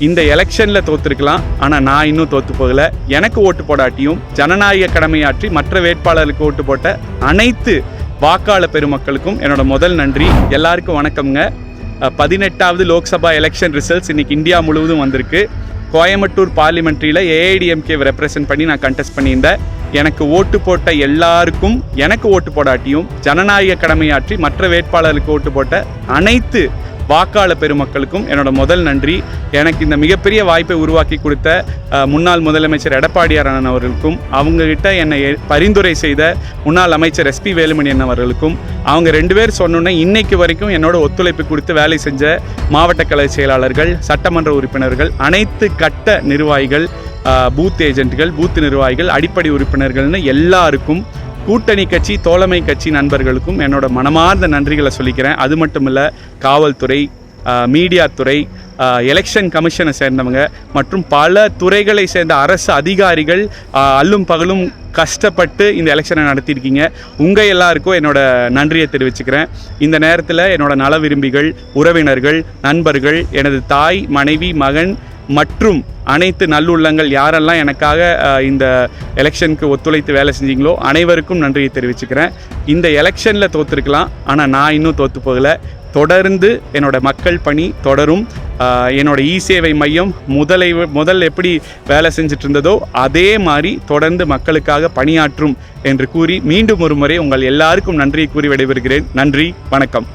இந்த எலெக்ஷனில் தோற்றுருக்கலாம், ஆனால் நான் இன்னும் தோற்று போகலை. எனக்கு ஓட்டு போடாட்டியும் ஜனநாயக கடமையாற்றி மற்ற வேட்பாளருக்கு ஓட்டு போட்ட அனைத்து வாக்காளர் பெருமக்களுக்கும் என்னோட முதல் நன்றி. எல்லாருக்கும் வணக்கம்ங்க. 18வது லோக்சபா எலெக்ஷன் ரிசல்ட்ஸ் இன்றைக்கி இந்தியா முழுவதும் வந்திருக்கு. கோயம்புத்தூர் பார்லிமெண்ட்ரியில் ஏஐடிஎம்கே ரெப்ரசன்ட் பண்ணி நான் கண்டெஸ்ட் பண்ணியிருந்தேன். எனக்கு ஓட்டு போட்ட எல்லாருக்கும், எனக்கு ஓட்டு போடாட்டியும் ஜனநாயக கடமையாற்றி மற்ற வேட்பாளருக்கு ஓட்டு போட்ட அனைத்து வாக்காளர் பெருமக்களுக்கும் என்னோட முதல் நன்றி. எனக்கு இந்த மிகப்பெரிய வாய்ப்பை உருவாக்கி கொடுத்த முன்னாள் முதலமைச்சர் எடப்பாடியார் அண்ணன் அவர்களுக்கும், அவங்ககிட்ட என்னை பரிந்துரை செய்த முன்னாள் அமைச்சர் எஸ்பி வேலுமணி அண்ணன் அவர்களுக்கும், அவங்க 2 பேர் சொன்னோன்னே இன்னைக்கு வரைக்கும் என்னோட ஒத்துழைப்பு கொடுத்து வேலை செஞ்ச மாவட்ட கலை செயலாளர்கள், சட்டமன்ற உறுப்பினர்கள், அனைத்து கட்ட நிர்வாகிகள், பூத் ஏஜென்ட்கள், பூத் நிர்வாகிகள், அடிப்படை உறுப்பினர்கள்னு எல்லாருக்கும், கூட்டணி கட்சி, தோழமை கட்சி நண்பர்களுக்கும் என்னோட மனமார்ந்த நன்றிகளை சொல்லிக்கிறேன். அது மட்டும் இல்லை, காவல்துறை, மீடியா துறை, எலெக்ஷன் கமிஷனை சேர்ந்தவங்க மற்றும் பல துறைகளை சேர்ந்த அரசு அதிகாரிகள் அல்லும் பகலும் கஷ்டப்பட்டு இந்த எலெக்ஷனை நடத்தியிருக்கீங்க. உங்கள் எல்லாருக்கும் என்னோட நன்றியை தெரிவிச்சுக்கிறேன். இந்த நேரத்தில் என்னோட நல விரும்பிகள், உறவினர்கள், நண்பர்கள், எனது தாய், மனைவி, மகன் மற்றும் அனைத்து நல்லுள்ளங்கள் யாரெல்லாம் எனக்காக இந்த எலெக்ஷனுக்கு ஒத்துழைத்து வேலை செஞ்சீங்களோ அனைவருக்கும் நன்றியை தெரிவிச்சுக்கிறேன். இந்த எலெக்ஷனில் தோற்றுருக்கலாம், ஆனால் நான் இன்னும் தோற்று போகலை. தொடர்ந்து என்னோட மக்கள் பணி தொடரும். என்னோட இ-சேவை மையம் முதல் எப்படி வேலை செஞ்சுட்டு இருந்ததோ அதே மாதிரி தொடர்ந்து மக்களுக்காக பணியாற்றும் என்று கூறி மீண்டும் ஒரு முறை உங்கள் எல்லாருக்கும் நன்றியை கூறி விடைபெறுகிறேன். நன்றி, வணக்கம்.